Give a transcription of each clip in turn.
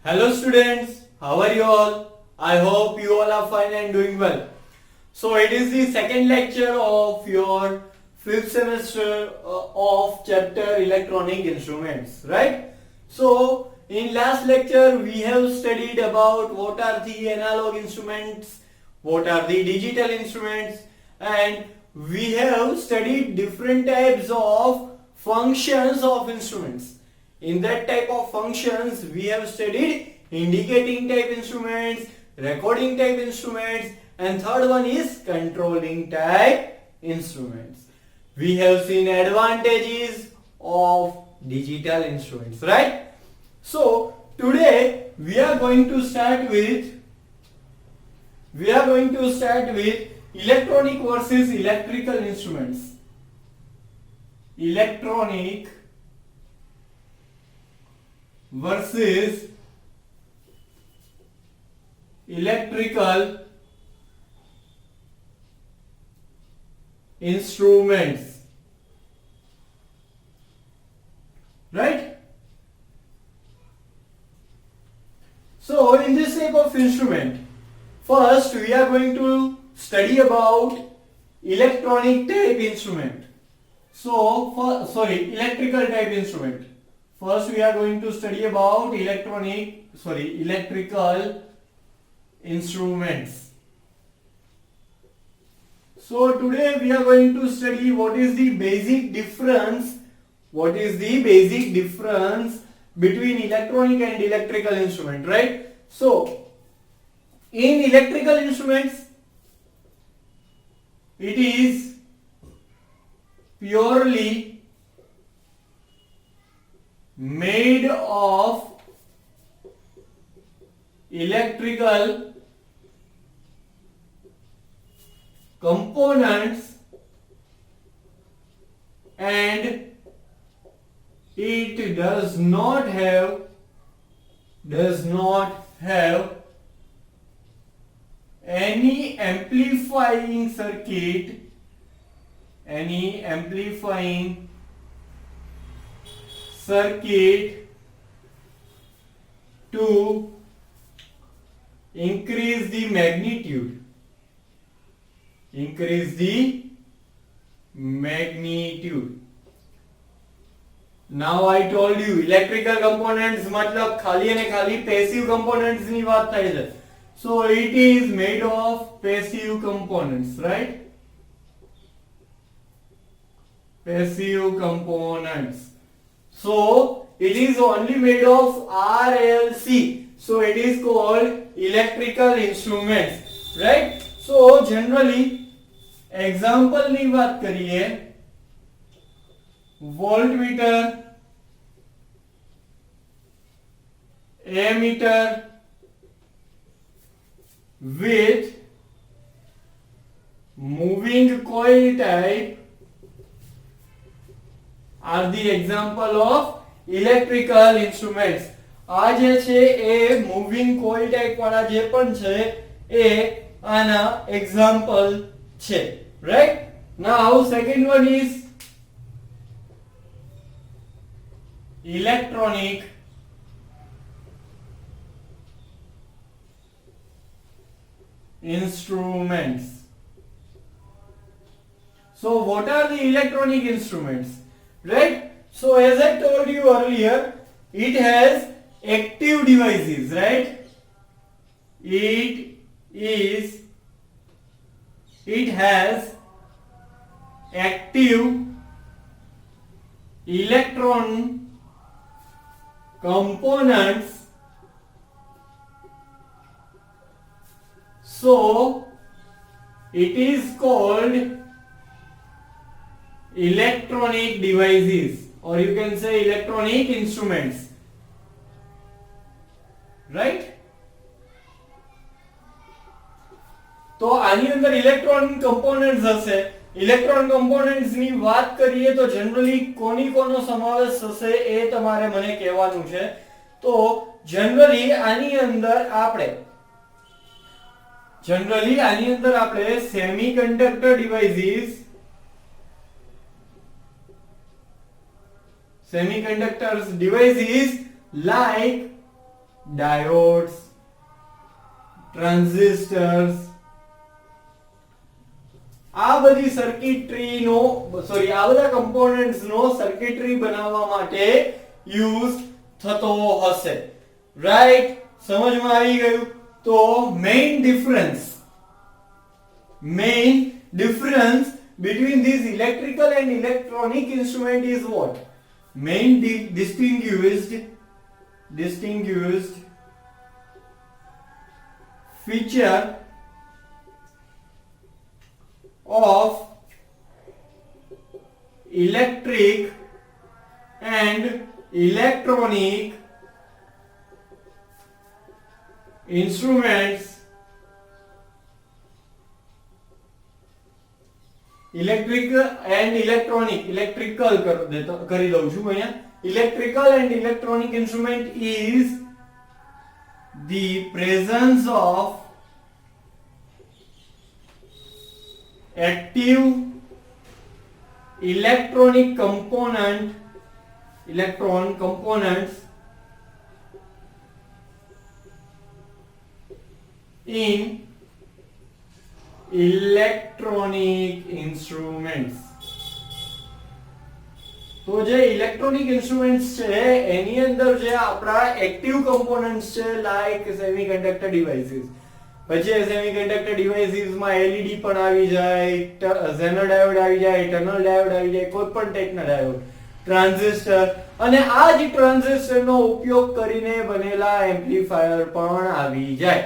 Hello students, how are you all? I hope you all are fine and doing well. So it is the second lecture of your fifth semester of chapter electronic instruments, right? So in last lecture we have studied about what are the analog instruments, what are the digital instruments, and we have studied different types of functions of instruments. In that type of functions, we have studied indicating type instruments, recording type instruments, and third one is controlling type instruments. We have seen advantages of digital instruments, right? So today we are going to start with electronic versus electrical instruments. Electronic versus electrical instruments, right? So in this type of instrument, first we are going to study about electronic type instrument. Electrical type instrument. First we are going to study about electrical instruments. So today we are going to study what is the basic difference between electronic and electrical instrument, right? So in electrical instruments it is purely made of electrical components and it does not have any amplifying circuit to increase the magnitude. Now I told you electrical components मतलब खाली અને खाली passive components ની વાત થાય છે. So it is made of passive components, right? Passive components. So it is only made of RLC. So it is called electrical instruments, right? So generally example ની વાત કરીએ, voltmeter, ammeter with moving coil type are the example of electrical instruments. આ જે છે એ moving coil type વાળા જે પણ છે એ આના એક્ઝામ્પલ છે, right? Now second one is electronic instruments. So what are the electronic instruments, right? So as I told you earlier, it has active devices, right? It has active electron components. So it is called electronic devices, or you can say electronic instruments, right? તો આની અંદર electron components હશે. Electron components ની વાત કરીએ તો generally કોનો સમાવેશ થશે એ તમારે મને કહેવાનું છે. તો જનરલી આની અંદર આપણે semiconductor devices semiconductors devices like diodes, transistors, આ બધી સર્કિટરી નો આ બધા કમ્પોનન્ટ્સ નો સર્કિટરી બનાવવા માટે યુઝ થતો હશે, રાઈટ? સમજમાં આવી ગયું? તો main difference between these electrical and electronic instrument is what? Main distinguished feature of electric and electronic instruments, electrical and electronic કરી દઉં છું અહીંયા. Electrical and electronic instrument is the presence of active electronic components in electronic instruments. તો જે electronic instruments છે એની અંદર જે આપણા એક્ટિવ કમ્પોનન્ટ્સ છે, લાઈક સેમિકન્ડક્ટર ડિવાઇસીસ, પછી સેમિકન્ડક્ટર ડિવાઇસીસ માં એલઈડી પણ આવી જાય, ઝેનર ડાયોડ આવી જાય, ટનલ ડાયોડ આવી જાય, કોઈ પણ ટાઈપના ડાયોડ, ટ્રાન્ઝિસ્ટર, અને આ જ ટ્રાન્ઝિસ્ટરનો ઉપયોગ કરીને બનેલા એમ્પ્લીફાયર પણ આવી જાય.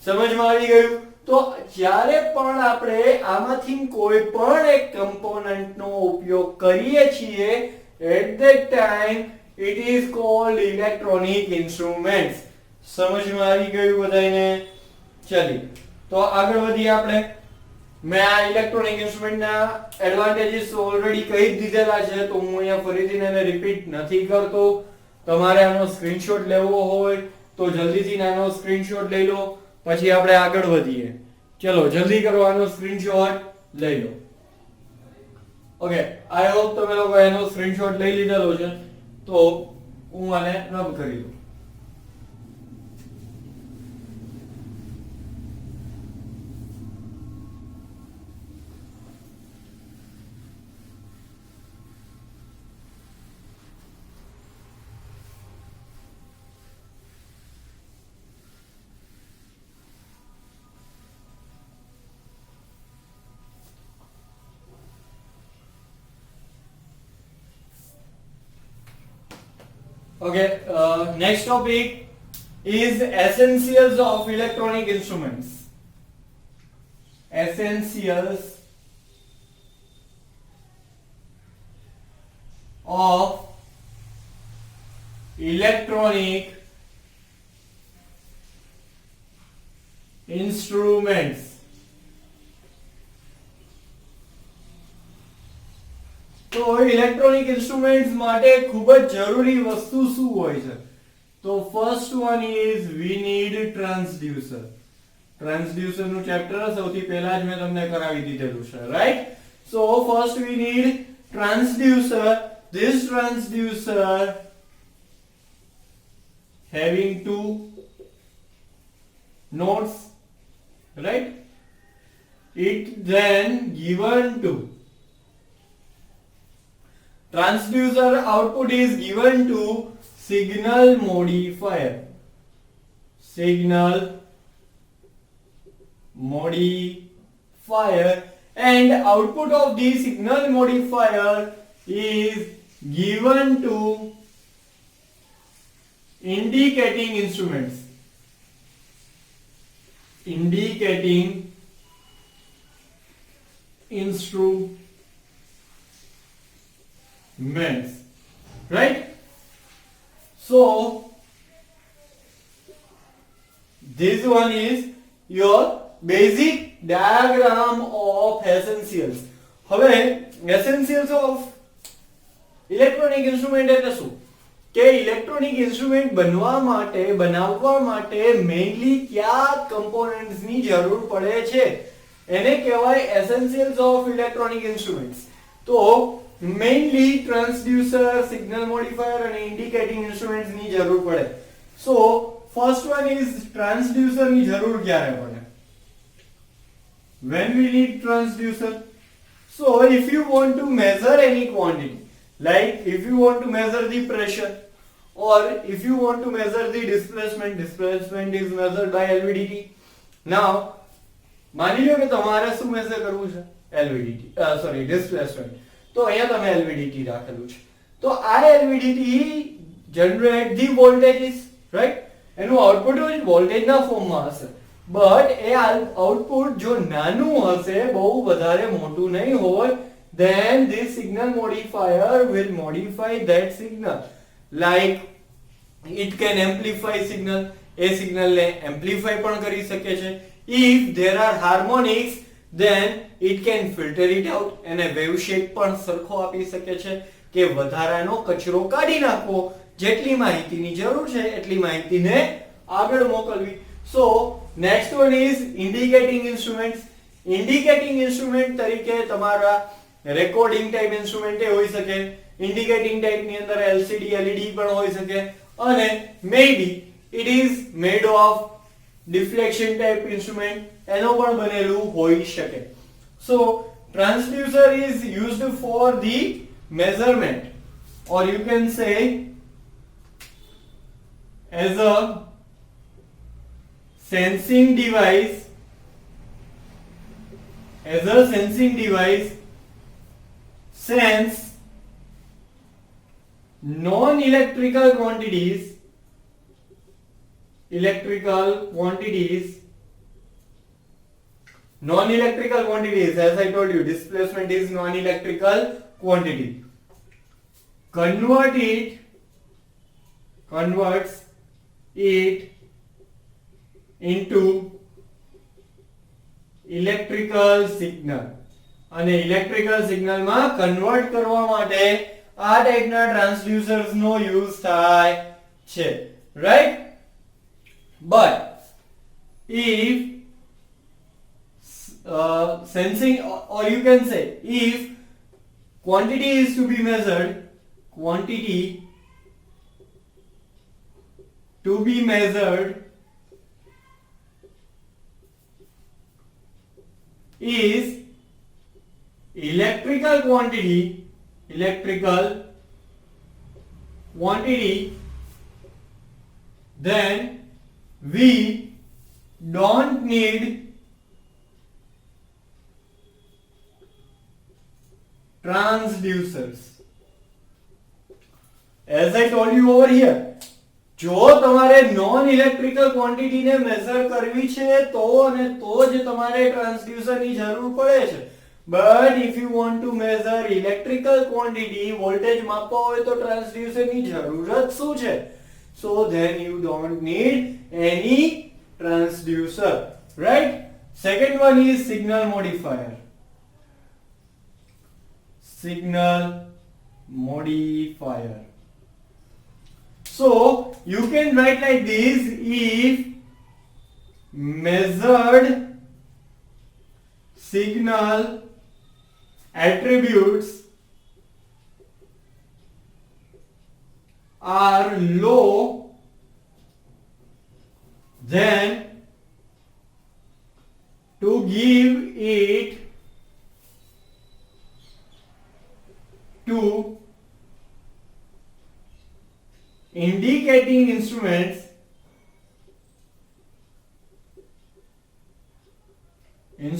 સમજમાં આવી ગયું? તો જ્યારે પણ આપણે આમાંથી કોઈ પણ એક કમ્પોનન્ટનો ઉપયોગ કરીએ છીએ, at that time it is called electronic instruments. સમજમાં આવી ગયું બધાને? ચલી તો આગળ વધીએ આપણે. મેં આ ઇલેક્ટ્રોનિક ઇન્સ્ટ્રુમેન્ટના એડવાન્ટેજીસ ઓલરેડી કહી દીધેલા છે, તો હું અહીંયા ફરીથી એને રિપીટ નથી કરતો. તમારે આનો સ્ક્રીનશોટ લેવો હોય તો જલ્દીથી આનો સ્ક્રીનશોટ લઈ લો, પછી આપણે આગળ વધીએ. ચલો જલ્દી કરો, આનો સ્ક્રીનશોટ લઈ લો. ઓકે, આઈ હોપ તમે લોકો એનો સ્ક્રીનશોટ લઈ લીધેલો છે, તો હું આને રબ કરી દઉં. Okay, next topic is essentials of electronic instruments. Essentials of electronic instruments. તો ઇલેક્ટ્રોનિક ઇન્સ્ટ્રુમેન્ટ્સ માટે ખૂબ જ જરૂરી વસ્તુ શું હોય છે? તો first one is we need transducer. Transducer નું ચેપ્ટર સૌથી પહેલા જ મેં તમને કરાવી દીધેલું છે, right? So first we need transducer. This transducer having two nodes, right? It then given to transducer output is given to signal modifier. And output of the signal modifier is given to indicating instruments. Right? So this one is your basic diagram of essentials. હવે essentials of electronic instrument એટલે શું? કે electronic instrument બનાવવા માટે mainly કયા components ની જરૂર પડે છે એને કહેવાય એસેન્શિયલ્સ ઓફ ઇલેક્ટ્રોનિક ઇન્સ્ટ્રુમેન્ટ્સ. તો મેઇનલી ટ્રાન્સડ્યુસર, સિગ્નલ મોડિફાયર અને ઇન્ડિકેટિંગ ઇન્સ્ટ્રુમેન્ટ્સ ની જરૂર પડે. સો first one is transducer ની જરૂર ક્યારે પડે? When we need transducer? So if you want to measure any quantity, like if you want to measure the pressure or if you want to measure the displacement, displacement is measured by LVDT. Now માની લો કે તમારે શું measure કરવું છે? LVDT, sorry displacement. તો અહીંયા તમે LVDT રાખેલું છે. તો આ LVDT generate the voltages, right? એનું આઉટપુટ વોલ્ટેજના ફોર્મમાં હશે. બટ એ આઉટપુટ જો નાનું હશે, બહુ વધારે મોટું નહીં હોય, then this signal modifier will modify that signal. Like it can amplify signal. એ સિગ્નલને એમ્પ્લિફાય પણ કરી શકે છે. If there are harmonics, then it can filter it out. અને વેવ શેપ પણ સરખો આપી શકે છે કે વધારાનો કચરો કાઢી નાખવો, જેટલી માહિતીની જરૂર છે એટલી માહિતીને આગળ મોકલવી. So next one is indicating instruments. Indicating instrument તરીકે તમારા રેકોર્ડિંગ ટાઈપ ઇન્સ્ટ્રુમેન્ટ એ હોઈ શકે. ઇન્ડિકેટિંગ ટાઈપ ની અંદર LCD LED પણ હોઈ શકે અને maybe it is made of deflection type instrument, એનો પણ બનેલું હોઈ શકે. So transducer is used for the measurement, or you can say as a sensing device. As a sensing device, sense non-electrical quantities. Non-electrical quantities, as I told you, displacement is non-electrical quantity. Converts it into electrical signal. અને electrical signal માં convert કરવા માટે આ ટાઈપના transducers નો use થાય છે, right? But if sensing, or you can say if quantity is to be measured, is electrical quantity, then we don't need transducers. As I told you over here, જો તમારે non electrical ક્વોન્ટિટીને measure કરવી છે તો અને તો જ તમારે ટ્રાન્સડ્યુસરની જરૂર પડે છે. But if you want to measure electrical quantity, voltage માપવા હોય તો ટ્રાન્સડ્યુસરની જરૂરત શું છે? So then you don't need any transducer, right? Second one is signal modifier. So you can write like this: if measured signal attributes are low, then to give it to indicating instruments, we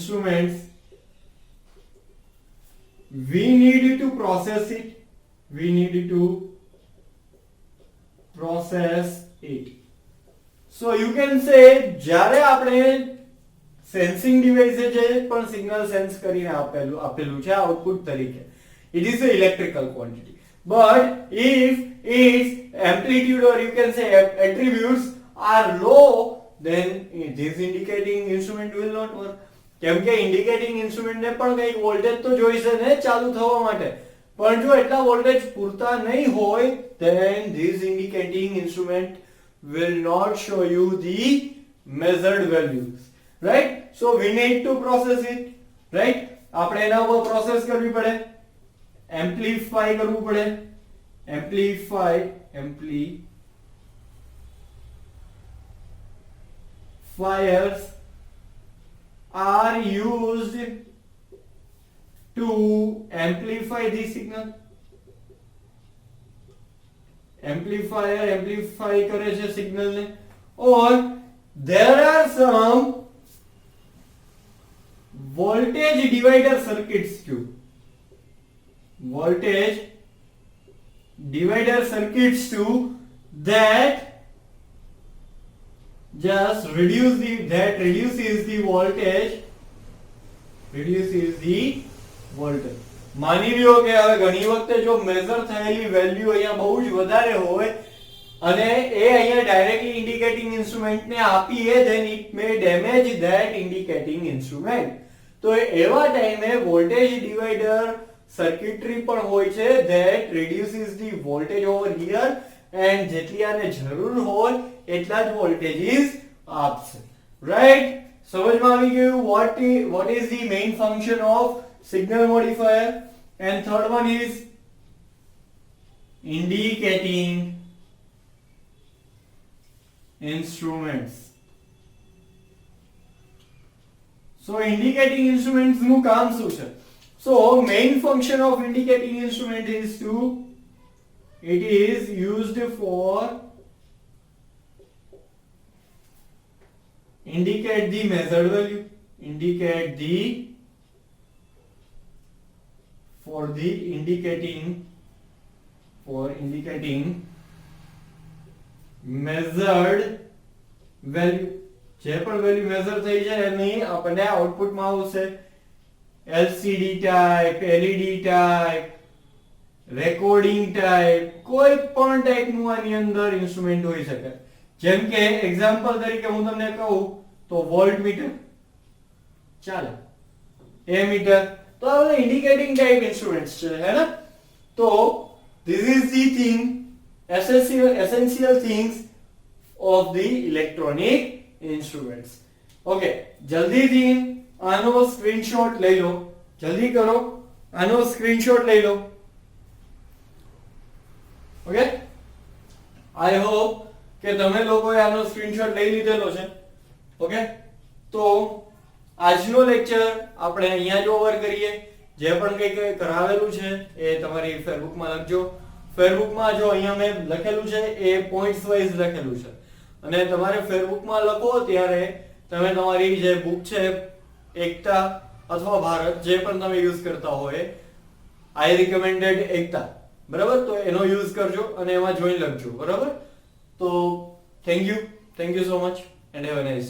need to process it. So you can say જ્યારે આપણે sensing device છે પણ signal sense કરીને આપેલું છે output તરીકે, it is a electrical quantity. But if its amplitude, or you can say attributes, are low, then this indicating instrument will not work. કેમ કે ઇન્ડિકેટિંગ ઇન્સ્ટ્રુમેન્ટને પણ કંઈક વોલ્ટેજ તો જોઈશે ને ચાલુ થવા માટે, પણ જો એટલા વોલ્ટેજ પૂરતા નહીં હોય, then this indicating instrument will not show you the measured values, right? So we need to process it, right? આપણે એના ઉપર પ્રોસેસ કરવી પડે, એમ્પ્લીફાઈ કરવું પડે. amplifiers are used to amplify the signal. Amplifier amplify કરે છે સિગ્નલ ને. Or there are some voltage divider circuits too. Voltage divider circuits too that just reduces the voltage. માની લ્યો કે હવે ઘણી વખતે જો મેઝર થયેલી વેલ્યુ અહીંયા બહુ જ વધારે હોય અને એ અહીંયા ડાયરેક્ટલી ઇન્ડિકેટિંગ ઇન્સ્ટ્રુમેન્ટ ને આપીએ then it may damage that indicating instrument. તો એવા ટાઈમે વોલ્ટેજ ડિવાઇડર સર્કિટરી પણ હોય છે that reduces the voltage over here and જેટલી આને જરૂર હોય એટલા જ વોલ્ટેજીસ આપશે. રાઈટ? સમજમાં આવી ગયું what is the main function of signal modifier? And third one is indicating instruments. So indicating instruments નું કામ શું છે? So main function of indicating instrument is it is used for indicate the measured value, for indicating measured value. જે પણ value measure થઈ જાય એની આપણને આઉટપુટમાં આવશે. LCD type, LED type, recording type, કોઈ પણ ટાઈપનું આની અંદર ઇન્સ્ટ્રુમેન્ટ હોઈ શકે. જેમ કે એક્ઝામ્પલ તરીકે હું તમને કહું તો વોલ્ટ મીટર ચાલે, એમીટર, તો આ બધા ઇન્ડિકેટિંગ ટાઈપ ઇન્સ્ટ્રુમેન્ટ્સ છે, હે ને? તો this is the thing, essential things of the electronic instruments. Okay, જલ્દીથી આનો સ્ક્રીનશોટ લઈ લો, જલ્દી કરો, આનો સ્ક્રીનશોટ લઈ લો. ઓકે, આઈ હોપ કે તમે લોકોએ આનો સ્ક્રીનશોટ લઈ લીધેલો છે. ઓકે, તો આજનો લેક્ચર આપણે અહીંયા જ ઓવર કરીએ. જે પણ કંઈ કરાવેલું છે એ તમારી ફેસબુકમાં લખજો. ફેસબુકમાં જો અહીંયા મેં લખેલું છે એ પોઈન્ટ્સ વાઇઝ લખેલું છે અને તમારે ફેસબુકમાં લખો ત્યારે તમે તમારી જે બુક છે એકતા અથવા ભારત જે પણ તમે યુઝ કરતા હોય, આઈ રિકમેન્ડેડ એકતા, બરાબર? તો એનો યુઝ કરજો અને એમાં જોઈન લખજો, બરાબર? તો thank you so much and have a nice